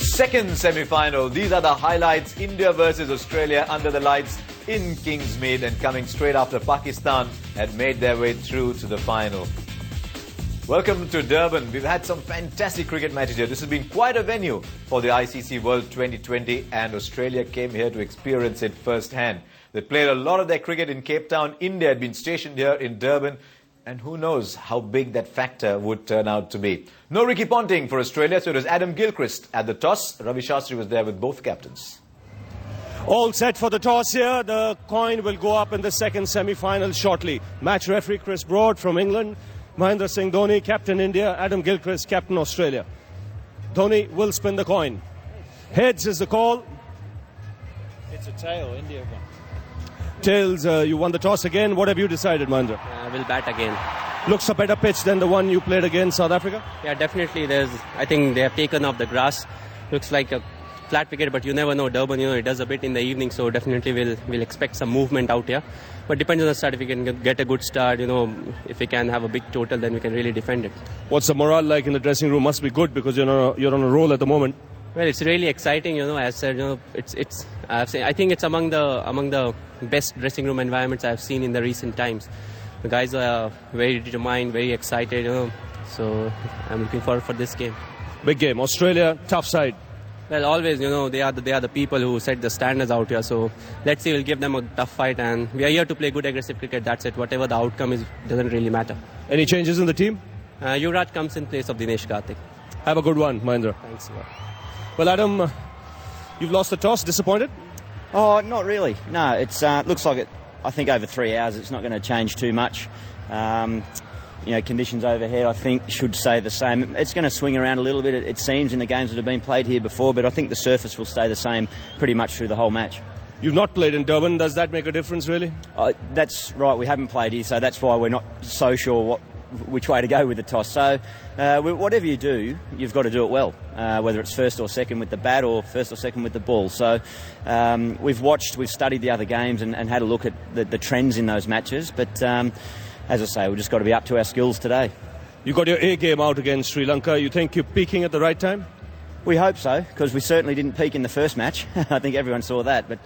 second semi-final. These are the highlights. India versus Australia under the lights in Kingsmead, and coming straight after Pakistan had made their way through to the final. Welcome to Durban. We've had some fantastic cricket matches here. This has been quite a venue for the ICC World 2020, and Australia came here to experience it firsthand. They played a lot of their cricket in Cape Town. India had been stationed here in Durban, and who knows how big that factor would turn out to be. No Ricky Ponting for Australia, so it was Adam Gilchrist at the toss. Ravi Shastri was there with both captains. All set for the toss here. The coin will go up in the second semi-final shortly. Match referee Chris Broad from England. Mahendra Singh Dhoni, captain India. Adam Gilchrist, captain Australia. Dhoni will spin the coin. Heads is the call. It's a tail, India won. Tails, you won the toss again. What have you decided, Mahendra? We'll bat again. Looks a better pitch than the one you played against South Africa? Yeah, definitely. I think they have taken off the grass. Looks like a flat wicket, but you never know. Durban, it does a bit in the evening, so definitely we'll expect some movement out here. But depends on the start. If we can get a good start, if we can have a big total, then we can really defend it. What's the morale like in the dressing room? Must be good because you're on a roll at the moment. Well, it's really exciting. As I said, I think it's among the best dressing room environments I've seen in the recent times. The guys are very determined, very excited. So I'm looking forward for this game. Big game. Australia, tough side. Well, always, they are the people who set the standards out here. So let's see, we'll give them a tough fight, and we are here to play good, aggressive cricket. That's it. Whatever the outcome is, doesn't really matter. Any changes in the team? Yuvraj comes in place of Dinesh Karthik. Have a good one, Mahendra. Thanks. Well, Adam, you've lost the toss. Disappointed? Oh, not really. No, it's looks like it. I think over 3 hours, it's not going to change too much. Conditions overhead, I think, should stay the same. It's going to swing around a little bit, it seems, in the games that have been played here before, but I think the surface will stay the same pretty much through the whole match. You've not played in Durban. Does that make a difference, really? That's right. We haven't played here, so that's why we're not so sure which way to go with the toss. So whatever you do, you've got to do it well, whether it's first or second with the bat or first or second with the ball. So we've studied the other games and had a look at the trends in those matches, but as I say, we've just got to be up to our skills today. You got your A game out against Sri Lanka. You think you're peaking at the right time? We hope so, because we certainly didn't peak in the first match. I think everyone saw that, but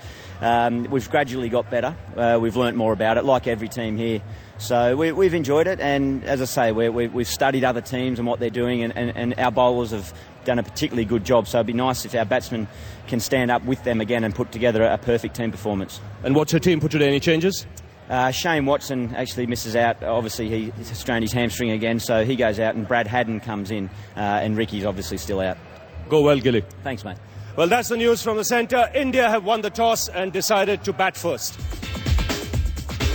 we've gradually got better. We've learnt more about it, like every team here. So we've enjoyed it, and as I say, we've studied other teams and what they're doing, and our bowlers have done a particularly good job. So it'd be nice if our batsmen can stand up with them again and put together a perfect team performance. And what's your team put today? Any changes? Shane Watson actually misses out. Obviously, he's strained his hamstring again, so he goes out, and Brad Haddon comes in, and Ricky's obviously still out. Go well, Gilly. Thanks, mate. Well, that's the news from the centre. India have won the toss and decided to bat first.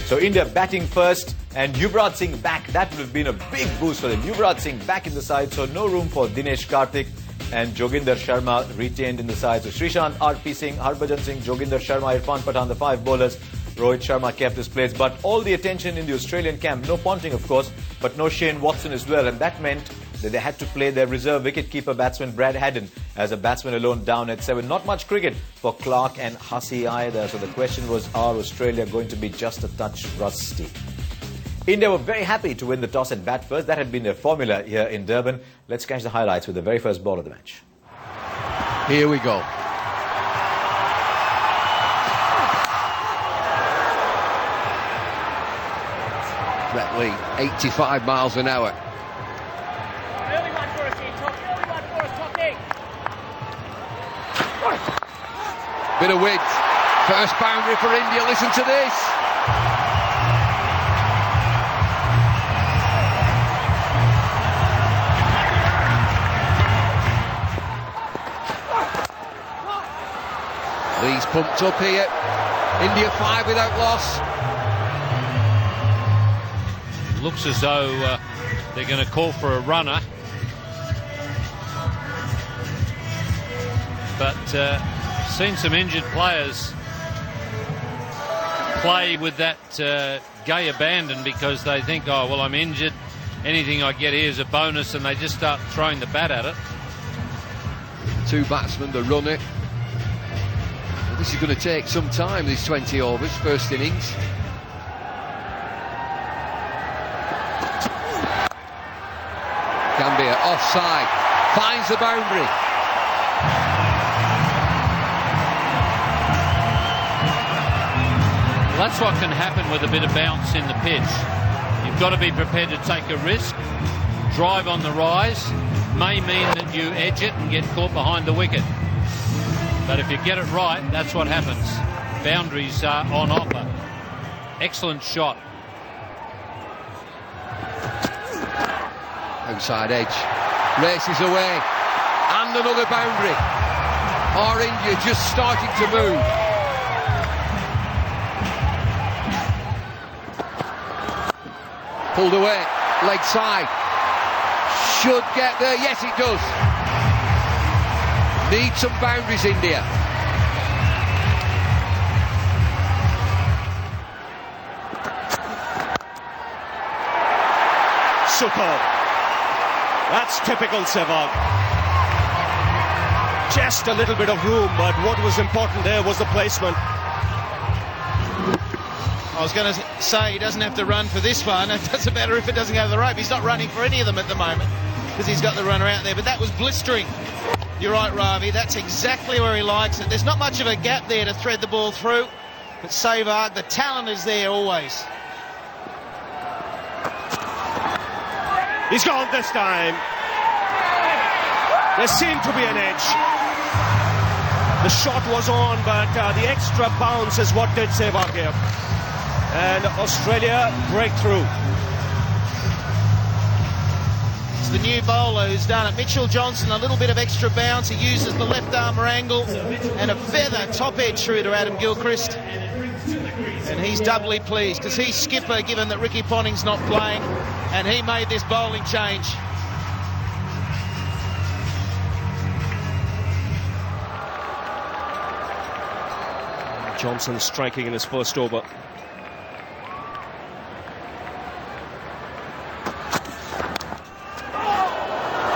So India batting first, and Yuvraj Singh back. That would have been a big boost for them. Yuvraj Singh back in the side, so no room for Dinesh Karthik, and Joginder Sharma retained in the side. So Srishant, RP Singh, Harbhajan Singh, Joginder Sharma, Irfan Pathan, the 5 bowlers. Rohit Sharma kept his place, but all the attention in the Australian camp. No Ponting, of course, but no Shane Watson as well, and that meant that they had to play their reserve wicket-keeper batsman Brad Haddon as a batsman alone down at 7. Not much cricket for Clark and Hussey either, so the question was, are Australia going to be just a touch rusty? India were very happy to win the toss and bat first. That had been their formula here in Durban. Let's catch the highlights with the very first ball of the match. Here we go. Brett Lee, 85 miles an hour. Bit of width. First boundary for India. Listen to this. Lee's pumped up here. India 5 without loss. Looks as though they're going to call for a runner. But seen some injured players play with that gay abandon because they think, oh, well, I'm injured. Anything I get here is a bonus, and they just start throwing the bat at it. 2 batsmen, the runner. Well, this is going to take some time, these 20 overs, first innings. Gambia offside, finds the boundary. That's what can happen with a bit of bounce in the pitch. You've got to be prepared to take a risk. Drive on the rise may mean that you edge it and get caught behind the wicket. But if you get it right, that's what happens. Boundaries are on offer. Excellent shot. Outside edge. Races away. And another boundary. Our India just starting to move. Pulled away. Leg side. Should get there. Yes, it does. Need some boundaries, India. Superb. That's typical Sehwag. Just a little bit of room, but what was important there was the placement. I was going to say he doesn't have to run for this one. It doesn't matter if it doesn't go to the rope. He's not running for any of them at the moment because he's got the runner out there. But that was blistering. You're right, Ravi. That's exactly where he likes it. There's not much of a gap there to thread the ball through. But Sehwag, the talent is there always. He's gone this time. There seemed to be an edge. The shot was on, but the extra bounce is what did Sehwag here. And Australia break through. It's the new bowler who's done it. Mitchell Johnson, a little bit of extra bounce. He uses the left arm angle and a feather top edge through to Adam Gilchrist. And he's doubly pleased because he's skipper, given that Ricky Ponting's not playing, and he made this bowling change. Johnson striking in his first over.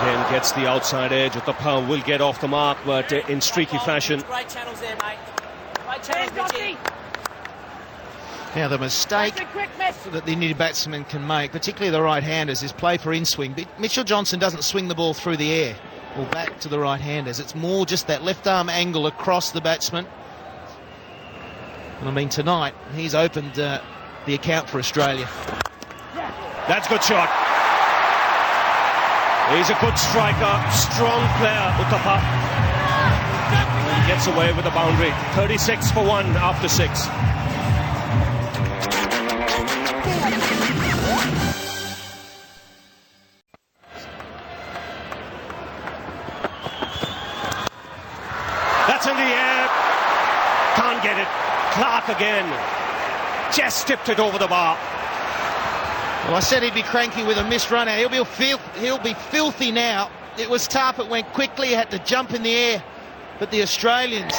Again gets the outside edge of the pound, will get off the mark, but in streaky fashion. Right channels there, mate. Right channels, Richie. Now the mistake that the Indian batsman can make, particularly the right-handers, is play for in-swing. But Mitchell Johnson doesn't swing the ball through the air or back to the right-handers. It's more just that left arm angle across the batsman. And I mean, tonight he's opened the account for Australia. That's a good shot. He's a good striker, strong player, Uthappa. And gets away with the boundary. 36 for 1 after 6. That's in the air. Can't get it. Clark again. Just tipped it over the bar. Well, I said he'd be cranky with a missed run out. He'll be filthy now. It was tough. It went quickly. He had to jump in the air. But the Australians,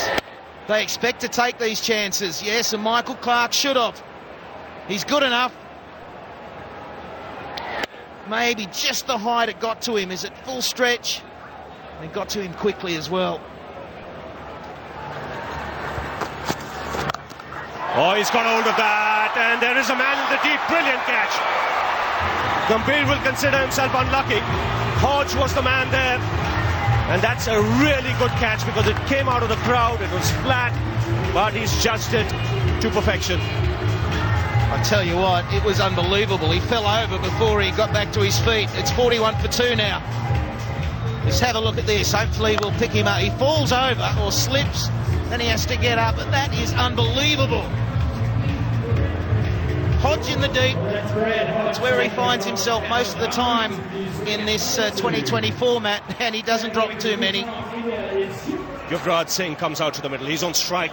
they expect to take these chances. Yes, and Michael Clark should have. He's good enough. Maybe just the height it got to him. Is it full stretch? It got to him quickly as well. Oh, he's got hold of that, and there is a man in the deep. Brilliant catch. Gambhir will consider himself unlucky. Hodge was the man there, and that's a really good catch because it came out of the crowd. It was flat, but he's judged it to perfection. I tell you what, it was unbelievable. He fell over before he got back to his feet. It's 41 for 2 now. Let's have a look at this. Hopefully we'll pick him up. He falls over or slips, then he has to get up, and that is unbelievable. Hodge in the deep. It's where he finds himself most of the time in this 2020 format, and he doesn't drop too many. Yuvraj Singh comes out to the middle. He's on strike.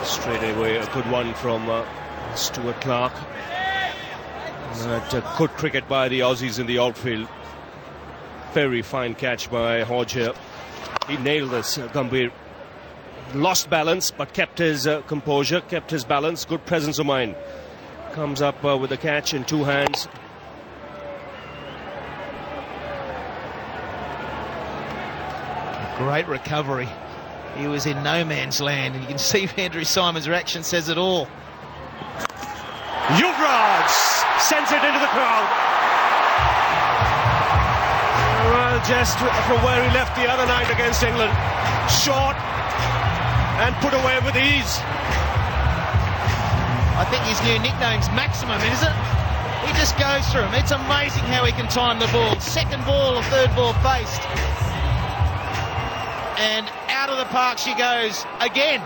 Straight away, a good one from Stuart Clark. Good cricket by the Aussies in the outfield. Very fine catch by Hodge here. He nailed this, Gambhir. Lost balance, but kept his composure, kept his balance, good presence of mind. Comes up with the catch in 2 hands. Great recovery. He was in no man's land, and you can see Andrew Symonds' reaction says it all. Yuvraj sends it into the crowd. Well, just from where he left the other night against England. Short, and put away with ease. I think his new nickname's Maximum, isn't it? He just goes through them. It's amazing how he can time the ball. Second ball or third ball faced. And out of the park she goes again.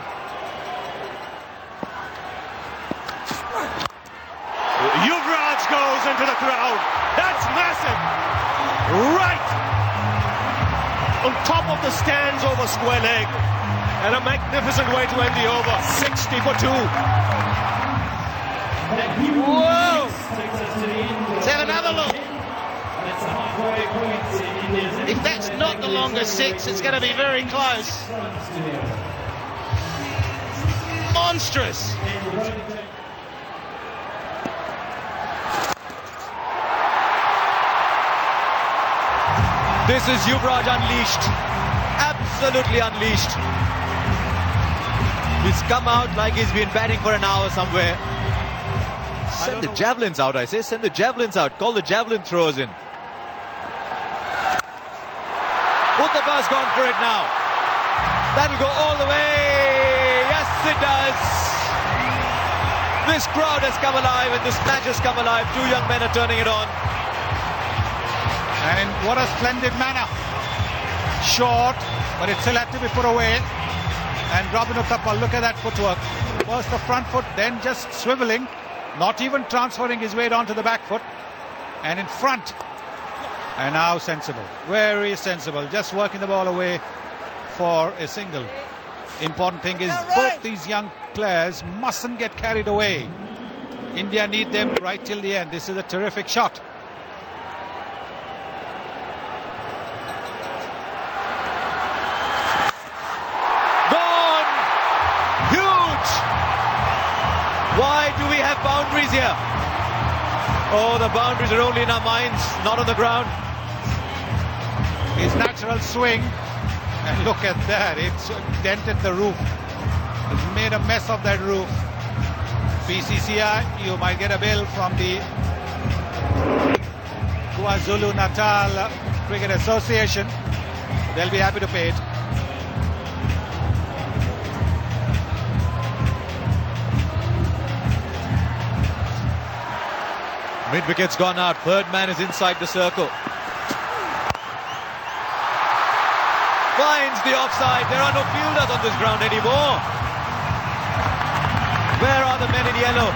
Yuvraj goes into the crowd. That's massive. Right on top of the stands over square leg. And a magnificent way to end the over. 60 for 2. Whoa! Let's have another look. If that's not the longest 6, it's going to be very close. Monstrous. This is Yuvraj unleashed. Absolutely unleashed. He's come out like he's been batting for an hour somewhere. Send the javelins out, I say. Send the javelins out. Call the javelin throwers in. Uttapa's gone for it now. That'll go all the way. Yes, it does. This crowd has come alive and this match has come alive. Two young men are turning it on. And in what a splendid manner. Short, but it still had to be put away. And Robin Uthappa, look at that footwork. First the front foot, then just swiveling, not even transferring his weight onto the back foot. And in front. And now sensible, very sensible, just working the ball away for a single. Important thing is both these young players mustn't get carried away. India need them right till the end. This is a terrific shot. Gone! Huge! Why do we have boundaries here? Oh, the boundaries are only in our minds, not on the ground. His natural swing, and look at that, it's dented the roof. It's made a mess of that roof. BCCI, you might get a bill from the KwaZulu-Natal Cricket Association. They'll be happy to pay it. Mid-wicket's gone out. Third man is inside the circle. Finds the offside. There are no fielders on this ground anymore. Where are the men in yellow?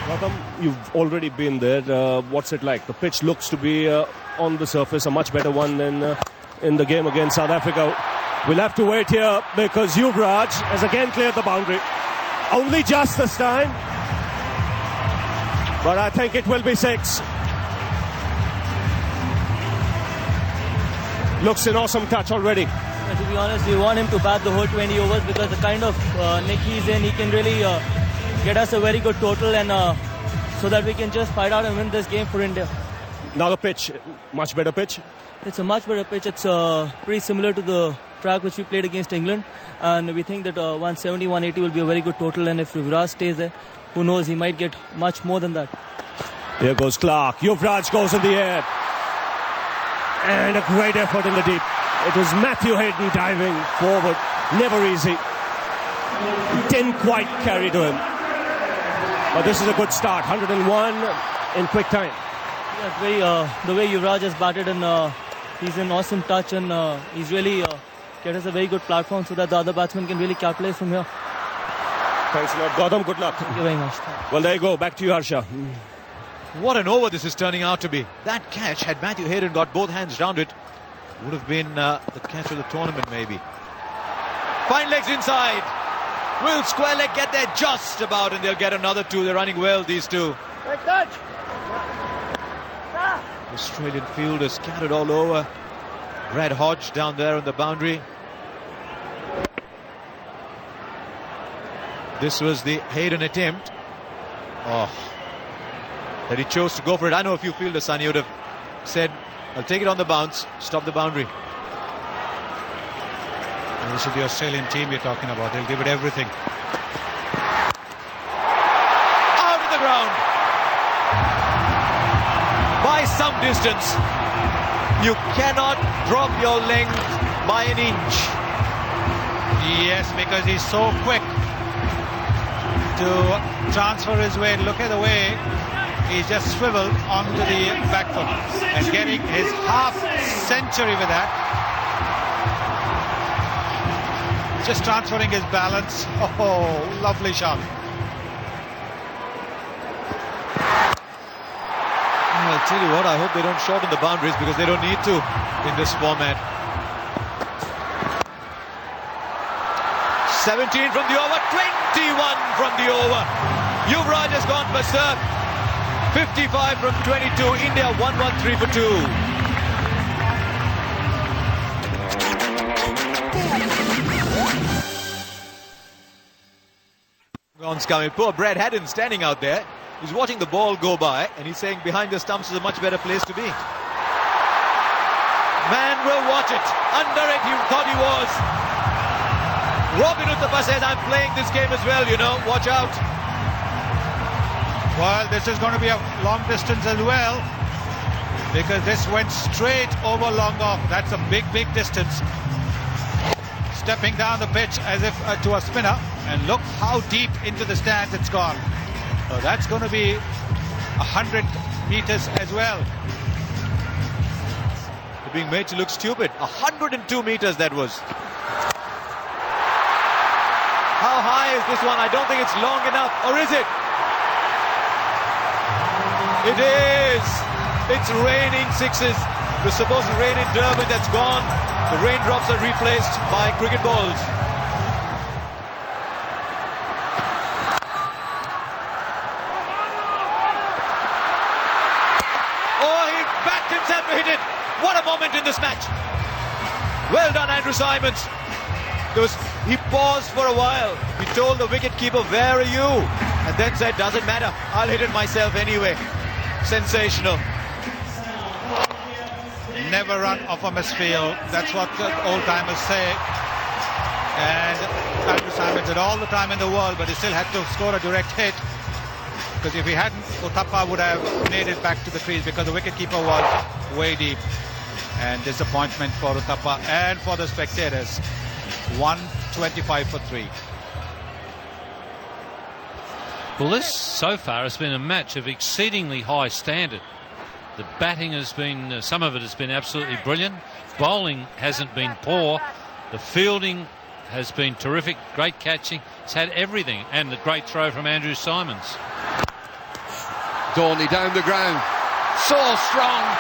Gautam, you've already been there. What's it like? The pitch looks to be on the surface a much better one than in the game against South Africa. We'll have to wait here because Yuvraj has again cleared the boundary. Only just this time. But I think it will be 6. Looks an awesome touch already. To be honest, we want him to bat the whole 20 overs because the kind of nick he's in, he can really get us a very good total and so that we can just fight out and win this game for India. Now the pitch, much better pitch. It's a much better pitch. It's pretty similar to the track which we played against England, and we think that 170, 180 will be a very good total, and if Yuvraj stays there, who knows, he might get much more than that. Here goes Clark. Yuvraj goes in the air. And a great effort in the deep. It was Matthew Hayden diving forward. Never easy. Didn't quite carry to him. But this is a good start. 101 in quick time. Yeah, the way Yuvraj has batted, and he's an awesome touch, and he's really get us a very good platform so that the other batsmen can really capitalize from here. Thanks a lot, Gautam. Good luck. Thank you very much. Well, there you go. Back to you, Harsha. What an over this is turning out to be. That catch, had Matthew Hayden got both hands round it, would have been the catch of the tournament maybe. Fine legs inside. Will square leg get there just about, and they'll get another 2. They're running well, these two. Australian fielders scattered all over. Brad Hodge down there on the boundary. This was the Hayden attempt. Oh, that he chose to go for it. I know a few fielders, Sunny, would have said, I'll take it on the bounce, stop the boundary. And this is the Australian team you're talking about. They'll give it everything. Out of the ground. By some distance. You cannot drop your length by an inch. Yes, because he's so quick to transfer his way. Look at the way he's just swiveled onto the back foot and getting his half century with that. Just transferring his balance. Oh, lovely shot. I'll tell you what, I hope they don't shorten the boundaries because they don't need to in this format. 17 from the over, 21 from the over. Yuvraj has gone berserk. 55 from 22. India 1-1-3 for 2. Gons coming. Poor Brad Haddin standing out there. He's watching the ball go by and he's saying behind the stumps is a much better place to be. Man will watch it. Under it he thought he was. Robin Uthappa says, I'm playing this game as well, you know, watch out. Well, this is going to be a long distance as well because this went straight over long off. That's a big, big distance. Stepping down the pitch as if to a spinner, and look how deep into the stands it's gone. So that's going to be 100 meters as well. They're being made to look stupid. 102 meters that was. How high is this one? I don't think it's long enough. Or is it? It is. It's raining sixes. It was supposed to rain in Durban. That's gone. The raindrops are replaced by cricket balls. Oh, he backed himself to hit it. What a moment in this match. Well done, Andrew Symonds. He paused for a while. He told the wicketkeeper, where are you? And then said, doesn't matter, I'll hit it myself anyway. Sensational. Never run off a misfield. That's what the old-timers say. And Andrew Symonds had all the time in the world, but he still had to score a direct hit. Because if he hadn't, Uthappa would have made it back to the crease because the wicketkeeper was way deep. And disappointment for Uthappa and for the spectators. 125 for 3. Well, this so far has been a match of exceedingly high standard. The batting has been, some of it has been absolutely brilliant. Bowling hasn't been poor. The fielding has been terrific. Great catching. It's had everything. And the great throw from Andrew Symonds. Dorney down the ground. So strong.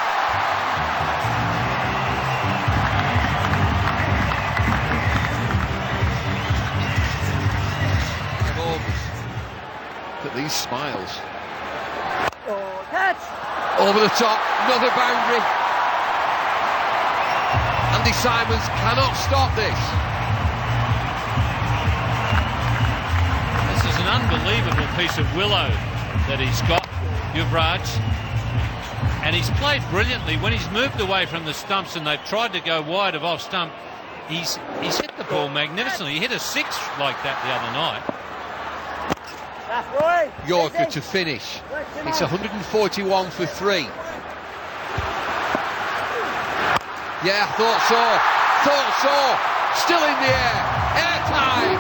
Look at these smiles. Oh, catch! Over the top, another boundary. Andy Symonds cannot stop this. This is an unbelievable piece of willow that he's got, Yuvraj. And he's played brilliantly. When he's moved away from the stumps and they've tried to go wide of off stump, he's hit the ball magnificently. He hit a 6 like that the other night. Yorker to finish. It's 141 for 3. Yeah, thought so. Still in the air. Airtime.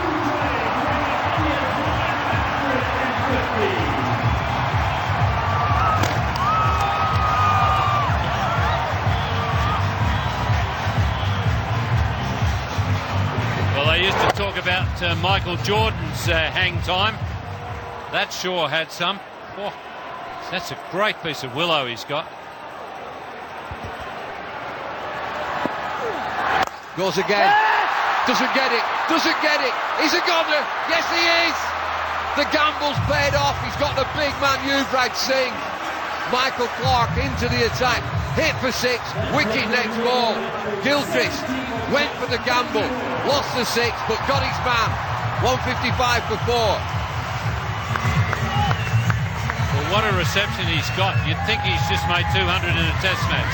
Well, they used to talk about Michael Jordan's hang time. That sure had some. Oh, that's a great piece of willow he's got. Goes again. Doesn't get it. He's a goner. Yes, he is. The gamble's paid off. He's got the big man Yuvraj Singh. Michael Clarke into the attack. Hit for 6. Wicket next ball. Gilchrist went for the gamble. Lost the 6, but got his man. 155 for 4. What a reception he's got. You'd think he's just made 200 in a test match.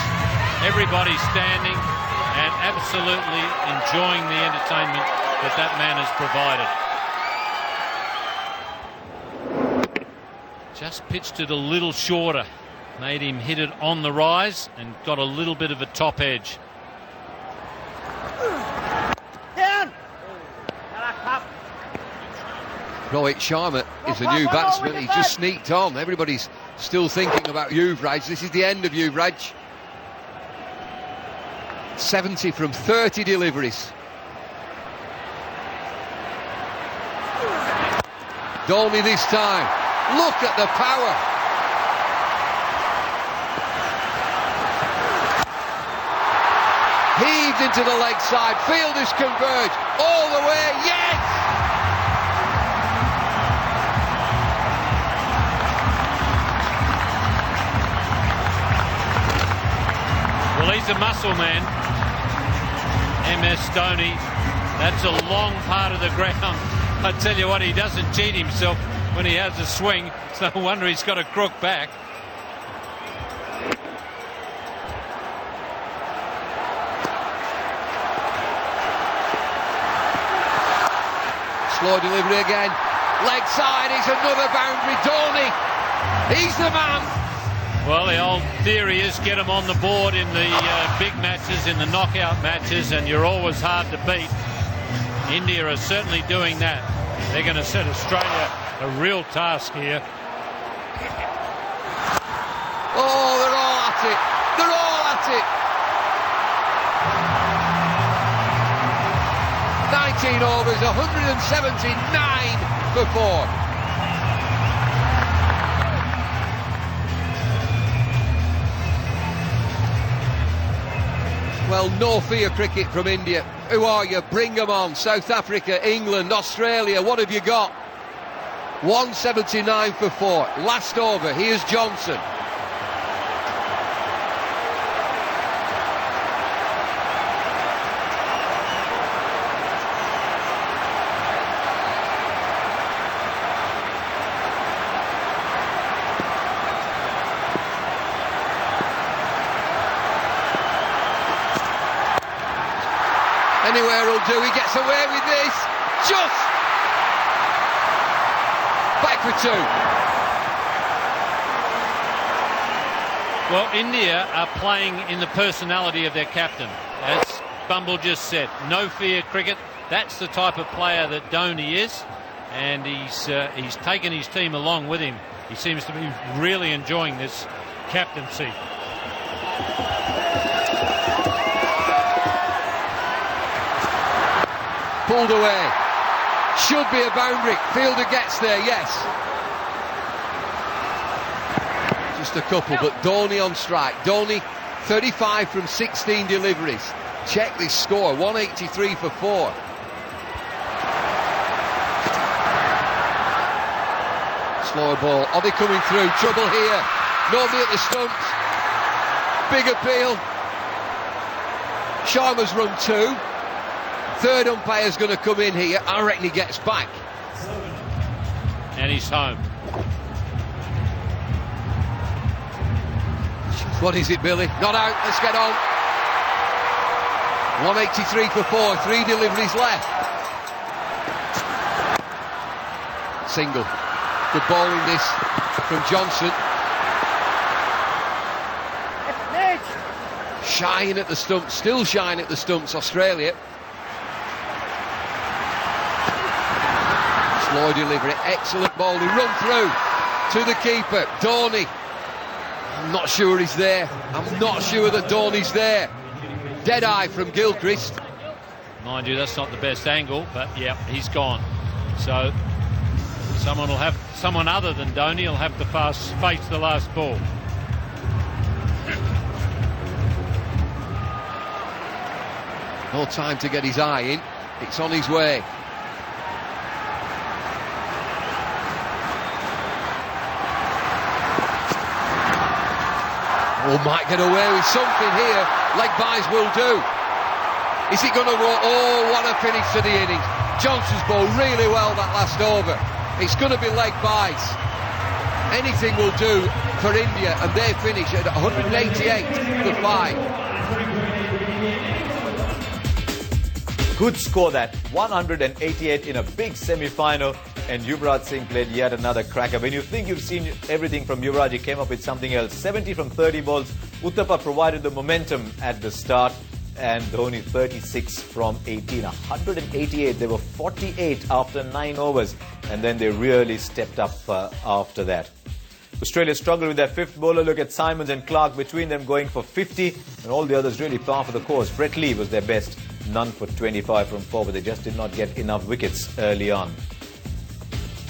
Everybody's standing and absolutely enjoying the entertainment that man has provided. Just pitched it a little shorter. Made him hit it on the rise and got a little bit of a top edge. Down. Rohit Sharma is a new batsman. He just sneaked on. Everybody's still thinking about Yuvraj. This is the end of Yuvraj. 70 from 30 deliveries. Dhoni this time. Look at the power. Heaved into the leg side. Fielders converge all the way. Yes! Well, he's a muscle man, MS Dhoni. That's a long part of the ground. I tell you what, he doesn't cheat himself when he has a swing. It's no wonder he's got a crook back. Slow delivery again. Leg side is another boundary. Dhoni, he's the man. Well, the old theory is get them on the board in the big matches, in the knockout matches, and you're always hard to beat. India are certainly doing that. They're going to set Australia a real task here. Oh, they're all at it. They're all at it. 19 overs, 179 for 4. Well, no fear cricket from India. Who are you? Bring them on. South Africa, England, Australia, what have you got? 179 for 4. Last over, here's Johnson. Anywhere will do. He gets away with this. Just back for 2. Well, India are playing in the personality of their captain. As Bumble just said, no fear cricket. That's the type of player that Dhoni is, and he's taken his team along with him. He seems to be really enjoying this captaincy. Pulled away. Should be a boundary. Fielder gets there, yes. Just a couple, but Dhoni on strike. Dhoni, 35 from 16 deliveries. Check this score, 183 for 4. Slower ball. Are they coming through? Trouble here. Nobody at the stumps. Big appeal. Sharma's run 2. Third umpire's going to come in here. I reckon he gets back. And he's home. What is it, Billy? Not out. Let's get on. 183 for 4. 3 deliveries left. Single. Good bowling this from Johnson. Shying at the stumps. Still shying at the stumps, Australia. Slow delivery, excellent ball. He run through to the keeper, Dhoni. I'm not sure he's there. I'm not sure that Dhoni's there. Dead eye from Gilchrist. Mind you, that's not the best angle, but yeah, he's gone. So someone other than Dhoni will have to face the last ball. No time to get his eye in. It's on his way. Oh, might get away with something here. Leg buys will do. Is he going to roll? Oh, what a finish to the innings. Johnson's bowled really well that last over. It's going to be leg buys. Anything will do for India, and they finish at 188 for 5. Good score that. 188 in a big semi-final. And Yuvraj Singh played yet another cracker. When you think you've seen everything from Yuvraj, he came up with something else. 70 from 30 balls. Uthappa provided the momentum at the start. and Dhoni 36 from 18. 188. They were 48 after 9 overs, and then they really stepped up after that. Australia struggled with their fifth bowler. Look at Simons and Clark, between them going for 50, and all the others really par for the course. Brett Lee was their best, none for 25 from 4, but they just did not get enough wickets early on.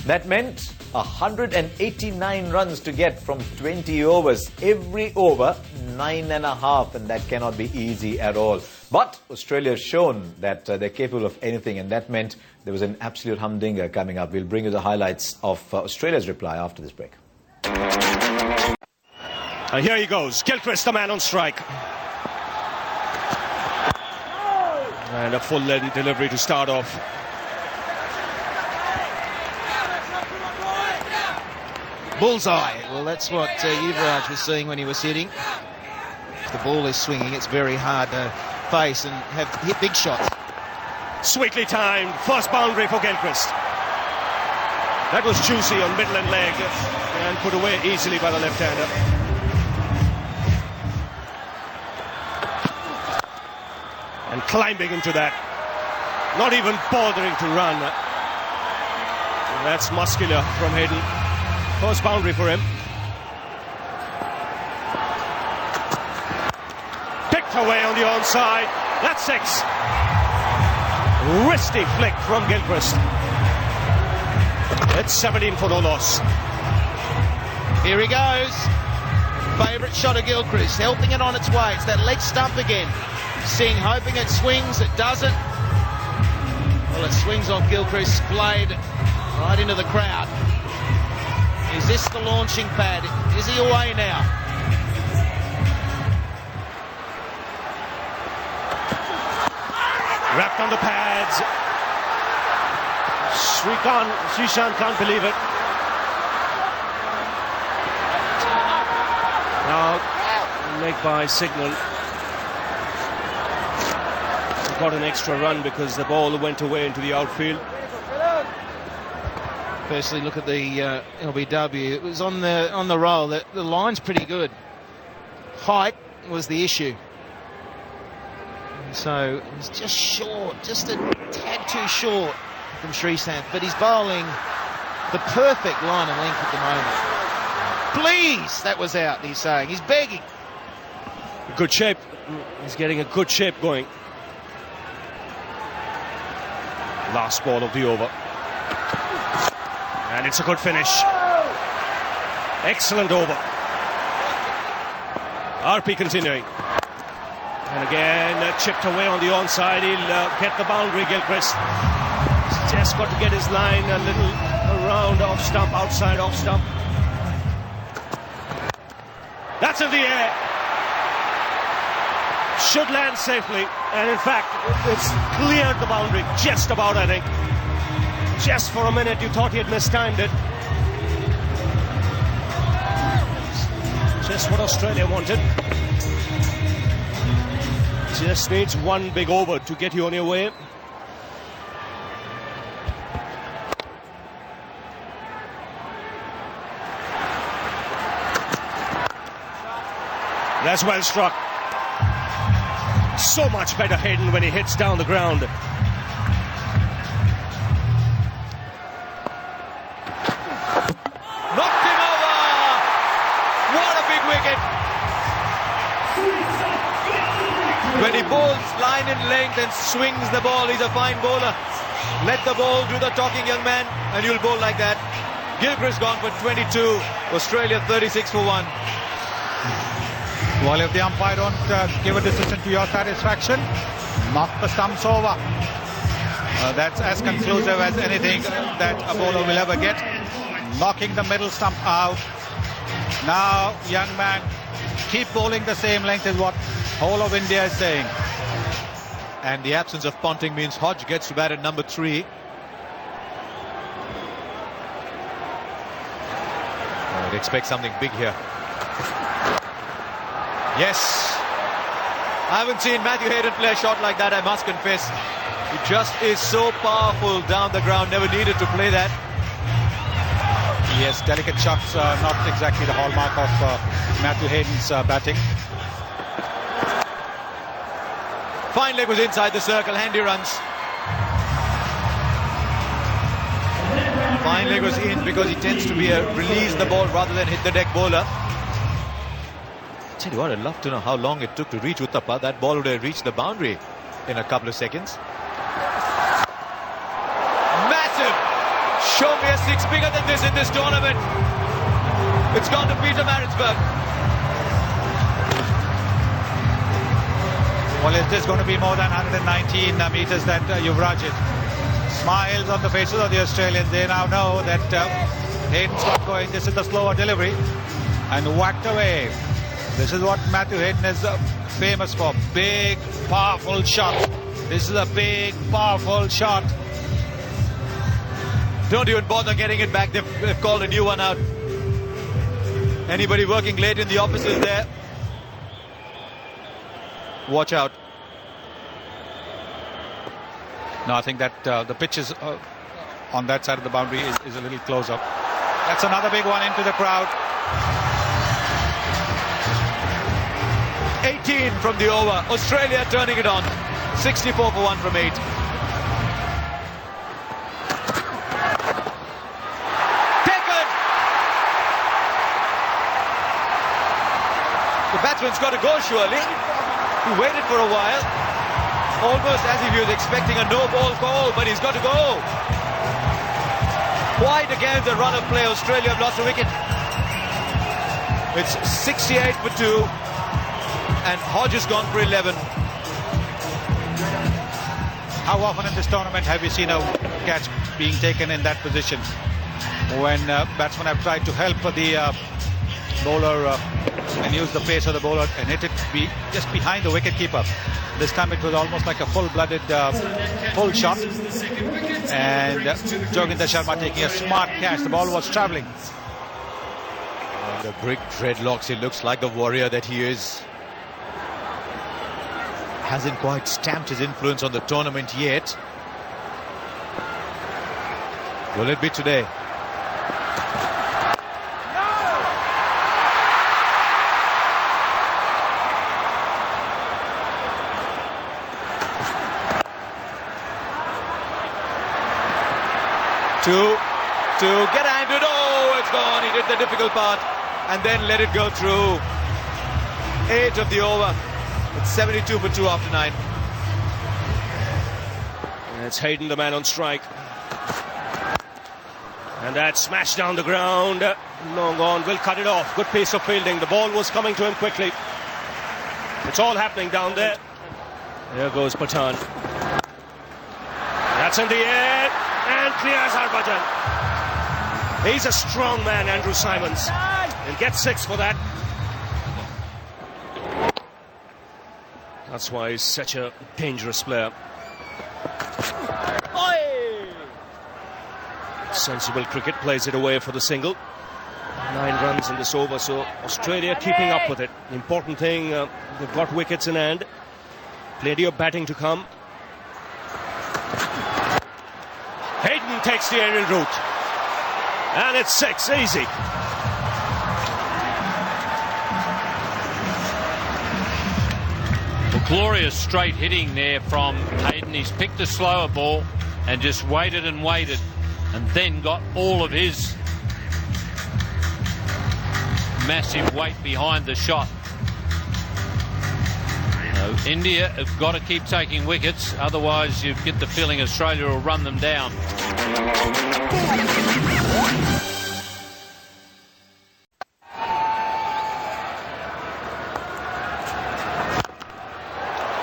That meant 189 runs to get from 20 overs. Every over, 9.5, and that cannot be easy at all. But Australia has shown that they're capable of anything, and that meant there was an absolute humdinger coming up. We'll bring you the highlights of Australia's reply after this break. Here he goes, Gilchrist, the man on strike. And a full-length delivery to start off. Bullseye. Well, that's what Yuvraj was seeing when he was hitting. If the ball is swinging, it's very hard to face and hit big shots. Sweetly timed, first boundary for Gilchrist. That was juicy on middle and leg, and put away easily by the left-hander. And climbing into that, not even bothering to run. That's muscular from Hayden. First boundary for him. Picked away on the onside. That's 6. Wristy flick from Gilchrist. It's 17 for no loss. Here he goes. Favourite shot of Gilchrist, helping it on its way. It's that leg stump again. Singh hoping it swings, it doesn't. Well, it swings off Gilchrist's blade right into the crowd. Is this the launching pad? Is he away now? Wrapped on the pads. Srishant can't believe it. Now, leg by signal. Got an extra run because the ball went away into the outfield. Firstly, look at the LBW. It was on the roll. The line's pretty good. Height was the issue. And so it was just short, just a tad too short from Srishant. But he's bowling the perfect line and length at the moment. Please, that was out, he's saying. He's begging. Good shape. He's getting a good shape going. Last ball of the over. And it's a good finish. Excellent over. RP continuing. And again, chipped away on the onside. He'll get the boundary, Gilchrist. He's just got to get his line a little around off stump, outside off stump. That's in the air. Should land safely. And in fact, it's cleared the boundary. Just about, I think. Just for a minute, you thought he had mistimed it. Just what Australia wanted. Just needs one big over to get you on your way. That's well struck. So much better Hayden when he hits down the ground. Knocked him over! What a big wicket! When he bowls line and length and swings the ball, he's a fine bowler. Let the ball do the talking, young man, and you'll bowl like that. Gilchrist gone for 22. Australia 36 for 1. Well, if the umpire don't give a decision to your satisfaction, knock the stumps over. That's as conclusive as anything that a bowler will ever get. Knocking the middle stump out. Now, young man, keep bowling the same length is what whole of India is saying. And the absence of Ponting means Hodge gets to bat at number 3. I would expect something big here. Yes. I haven't seen Matthew Hayden play a shot like that, I must confess. He just is so powerful down the ground. Never needed to play that. Yes, delicate shots, not exactly the hallmark of Matthew Hayden's batting. Fine leg was inside the circle, handy runs. Fine leg was in because he tends to be a release the ball rather than hit the deck bowler. Tell you what, I'd love to know how long it took to reach Uthappa. That ball would have reached the boundary in a couple of seconds. Massive! Show me a six bigger than this in this tournament. It's gone to Peter Maritzburg. Well, it is going to be more than 119 meters that Yuvraj hit. Smiles on the faces of the Australians. They now know that Hayden's got going. This is the slower delivery. And whacked away. This is what Matthew Hayden is famous for. Big, powerful shot. This is a big, powerful shot. Don't even bother getting it back. They've called a new one out. Anybody working late in the offices there? Watch out. No, I think that the pitch is on that side of the boundary is a little close up. That's another big one into the crowd. 18 from the over. Australia turning it on. 64 for 1 from 8. Taken! The batsman's got to go, surely. He waited for a while. Almost as if he was expecting a no-ball call, but he's got to go. Wide again the run of play. Australia have lost a wicket. It's 68 for 2. And Hodge has gone for 11. How often in this tournament have you seen a catch being taken in that position? When batsmen have tried to help the bowler and use the pace of the bowler and hit it just behind the wicket-keeper. This time it was almost like a full-blooded full shot. And Joginder Sharma taking a smart catch. The ball was travelling. The brick dreadlocks, he looks like the warrior that he is. Hasn't quite stamped his influence on the tournament yet. Will it be today? To get handed. Oh, it's gone. He did the difficult part and then let it go through. 8 of the over. It's 72 for 2 after 9. And it's Hayden, the man on strike. And that smashed down the ground. Long on, will cut it off. Good pace of fielding. The ball was coming to him quickly. It's all happening down there. There goes Pathan. That's in the air. And clears Harbhajan. He's a strong man, Andrew Simons. He'll get 6 for that. That's why he's such a dangerous player. Sensible cricket, plays it away for the single. 9 runs in this over, so Australia keeping up with it. The important thing, they've got wickets in hand. Plenty of batting to come. Hayden takes the aerial route. And it's 6, easy. Well, glorious straight hitting there from Hayden. He's picked a slower ball and just waited and waited, and then got all of his massive weight behind the shot. So India have got to keep taking wickets, otherwise you get the feeling Australia will run them down.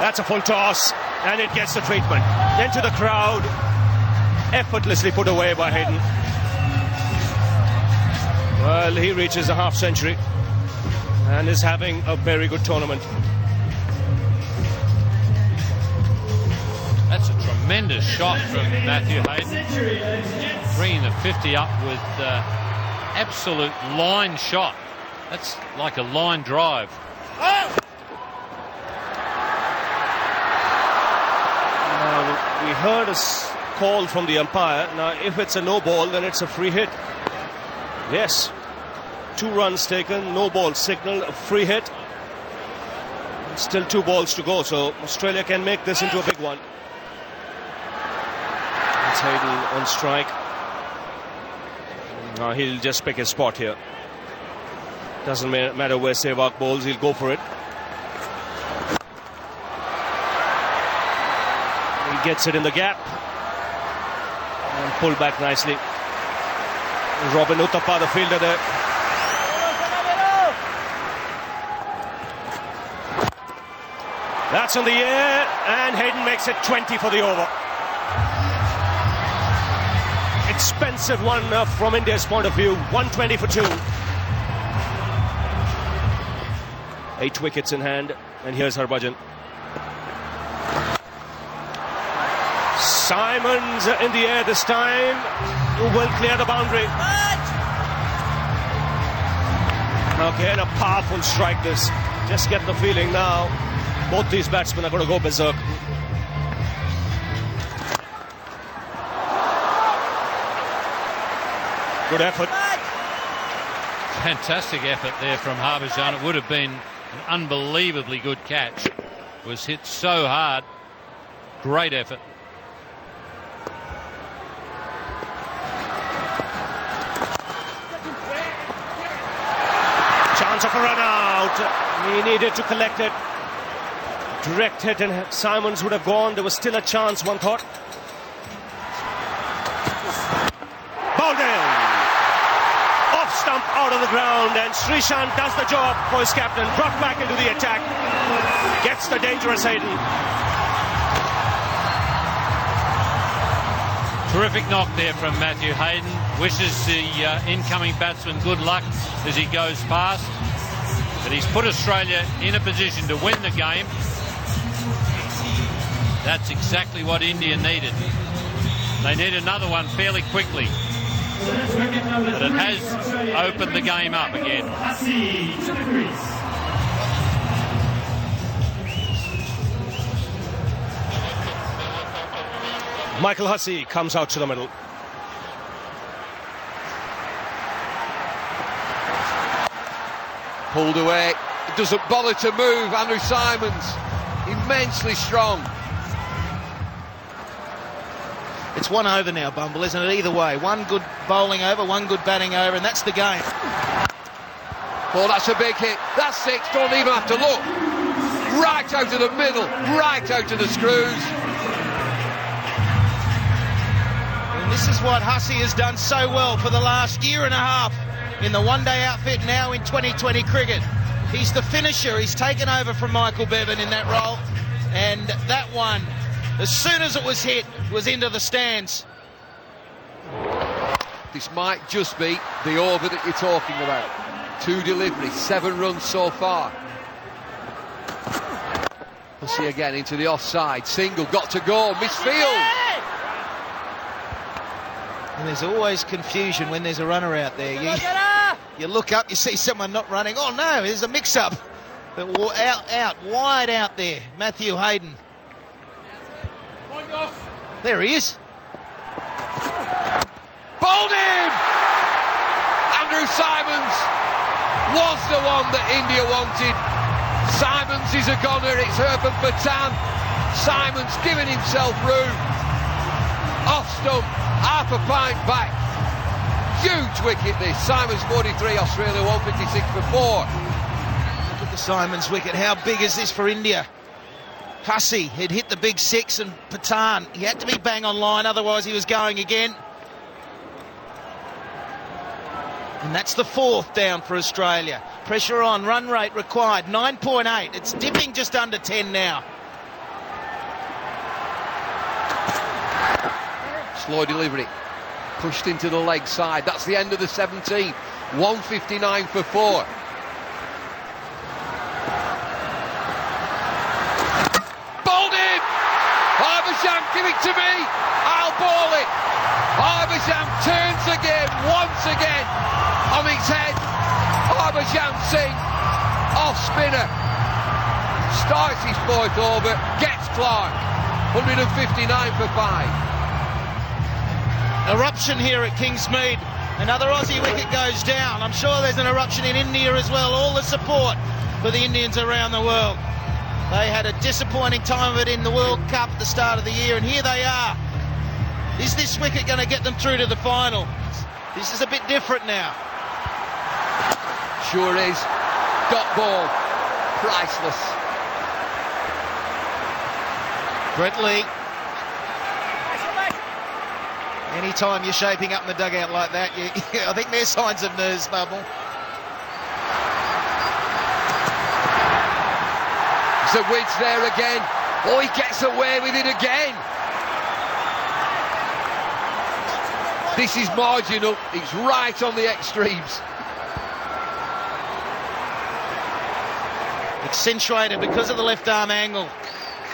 That's a full toss, and it gets the treatment. Into the crowd, effortlessly put away by Hayden. Well, he reaches a half century and is having a very good tournament. That's a tremendous shot from Matthew Hayden. Bringing the 50 up with absolute line shot. That's like a line drive. Now, we heard a call from the umpire. Now, if it's a no ball, then it's a free hit. Yes. 2 runs taken, no ball signal, a free hit. Still 2 balls to go, so Australia can make this into a big one. It's Hayden on strike. He'll just pick his spot here. Doesn't matter where Sehwag bowls, he'll go for it. He gets it in the gap and pulled back nicely. Robin Uthappa, the fielder there. That's on the air, and Hayden makes it 20 for the over. Expensive one from India's point of view. 120 for 2. 8 wickets in hand, and here's Harbhajan. Simons in the air this time. Will clear the boundary. Again, a powerful strike this. Just get the feeling now. Both these batsmen are going to go berserk. Good effort. Fantastic effort there from Harbhajan. It would have been an unbelievably good catch. It was hit so hard. Great effort. Chance of a run out. He needed to collect it. Direct hit and Simons would have gone. There was still a chance, one thought. Bowled in. Off stump out of the ground, and Srishant does the job for his captain. Brought back into the attack. Gets the dangerous Hayden. Terrific knock there from Matthew Hayden. Wishes the incoming batsman good luck as he goes past. But he's put Australia in a position to win the game. That's exactly what India needed. They need another one fairly quickly. But it has opened the game up again. Michael Hussey comes out to the middle. Pulled away. It doesn't bother to move. Andrew Simons, immensely strong. It's 1 over now, Bumble, isn't it? Either way. 1 good bowling over, 1 good batting over, and that's the game. Oh, that's a big hit. That's 6. Don't even have to look. Right out of the middle. Right out of the screws. And this is what Hussey has done so well for the last year and a half in the one-day outfit, now in 2020 cricket. He's the finisher. He's taken over from Michael Bevan in that role. And that one, as soon as it was hit, was into the stands. This might just be the over that you're talking about. 2 deliveries, 7 runs so far. We'll see again into the offside. Single, got to go, misfield. And there's always confusion when there's a runner out there. You look up, you see someone not running. Oh no, there's a mix-up. Wide out there. Matthew Hayden. There he is. Bowled him! Andrew Simons was the one that India wanted. Simons is a goner. It's Irfan Pathan. Simons giving himself room. Off stump, half a pint back. Huge wicket this. Simons 43, Australia 156 for 4. Look at the Simons wicket. How big is this for India? Hussey had hit the big 6, and Pathan, he had to be bang on line, otherwise he was going again. And that's the 4th down for Australia. Pressure on, run rate required, 9.8. It's dipping just under 10 now. Slow delivery. Pushed into the leg side. That's the end of the 17th. 159 for 4. Bowled in! Harbhajan, give it to me! I'll ball it! Harbhajan turns the game once again on its head. Harbhajan Singh, off spinner. Starts his 4th over, gets Clark. 159 for 5. Eruption here at Kingsmead. Another Aussie wicket goes down. I'm sure there's an eruption in India as well. All the support for the Indians around the world. They had a disappointing time of it in the World Cup at the start of the year, and here they are. Is this wicket going to get them through to the final? This is a bit different now. Sure is. Dot ball. Priceless. Brett Lee. Anytime you're shaping up in the dugout like that, I think there's signs of nerves, Bubble. There's a wedge there again. Oh, he gets away with it again. This is marginal. It's right on the extremes. Accentuated because of the left arm angle.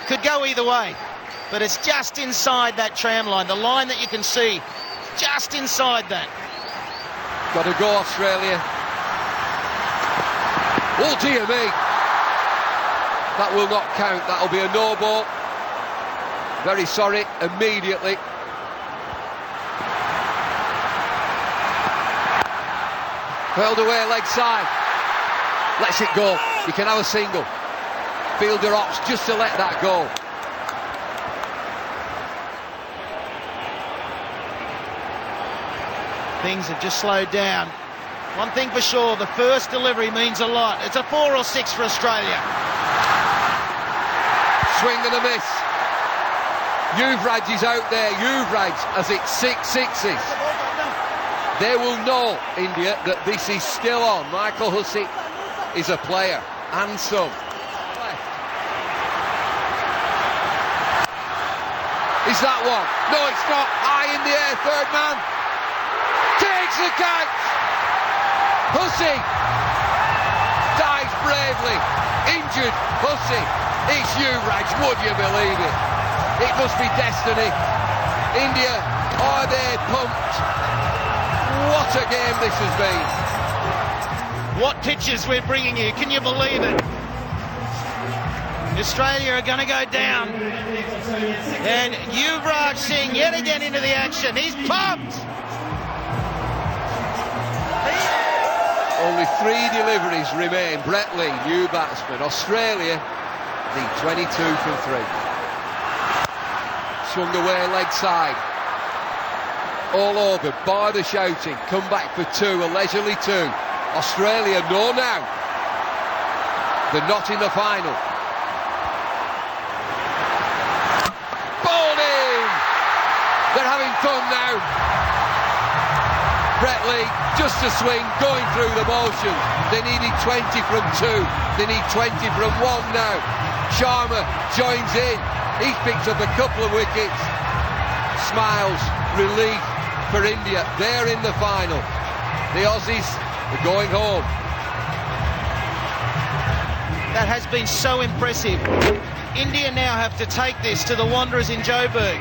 Could go either way, but it's just inside that tram line, the line that you can see, just inside that. Got to go, Australia. Oh dear me. That will not count. That'll be a no ball. Very sorry, immediately. Hurled away leg side. Lets it go. You can have a single. Fielder opts just to let that go. Things have just slowed down. One thing for sure, the first delivery means a lot. It's a 4 or 6 for Australia. Swing and a miss. Yuvraj is out there. Yuvraj as it's 6 sixes. They will know, India, that this is still on. Michael Hussey is a player, and some. Is that one? No, it's not. High in the air, third man. Takes the catch. Hussey dives bravely. Injured Hussey. It's Yuvraj, would you believe it? It must be destiny. India, are they pumped? What a game this has been. What pitches we're bringing you, can you believe it? Australia are going to go down. And Yuvraj Singh yet again into the action. He's pumped. Only 3 deliveries remain. Brett Lee, new batsman. Australia need 22 from 3. Swung away leg side. All over, bar the shouting. Come back for 2, a leisurely 2. Australia know now. They're not in the final. Bowled in! They're having fun now. Brett Lee, just a swing, going through the motions. They needed 20 from 2. They need 20 from 1 now. Sharma joins in. He's picked up a couple of wickets. Smiles, relief for India. They're in the final. The Aussies are going home. That has been so impressive. India now have to take this to the Wanderers in Joburg.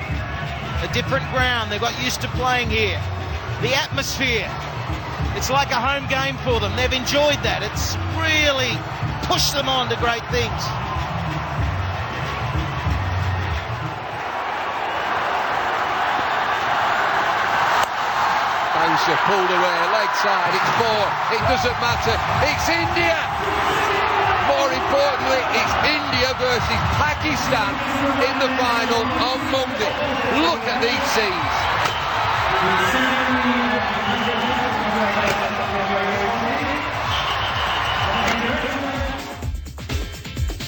A different ground. They've got used to playing here. The atmosphere. It's like a home game for them. They've enjoyed that. It's really pushed them on to great things. Bouncer pulled away, leg side, it's 4. It doesn't matter. It's India! More importantly, it's India versus Pakistan in the final on Monday. Look at these scenes.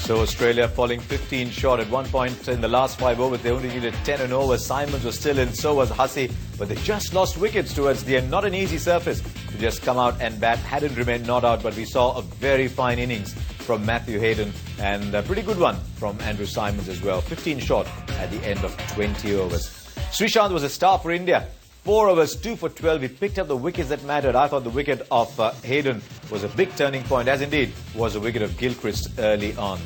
So Australia falling 15 short at one point in the last 5 overs. They only needed 10 and over. Simons was still in, so was Hussey. But they just lost wickets towards the end. Not an easy surface to just come out and bat. Hadn't remained not out, but we saw a very fine innings from Matthew Hayden and a pretty good one from Andrew Simons as well. 15 short at the end of 20 overs. Srishant was a star for India. 4 overs, 2 for 12. He picked up the wickets that mattered. I thought the wicket of Hayden was a big turning point, as indeed was the wicket of Gilchrist early on.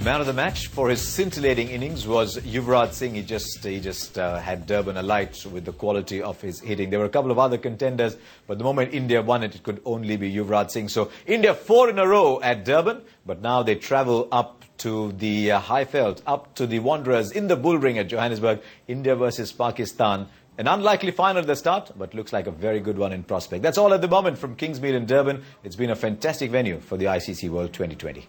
Man of the match for his scintillating innings was Yuvraj Singh. He just had Durban alight with the quality of his hitting. There were a couple of other contenders, but the moment India won it, it could only be Yuvraj Singh. So India 4 in a row at Durban, but now they travel up to the Highveld, up to the Wanderers in the Bull Ring at Johannesburg. India versus Pakistan. An unlikely final at the start, but looks like a very good one in prospect. That's all at the moment from Kingsmead in Durban. It's been a fantastic venue for the ICC World 2020.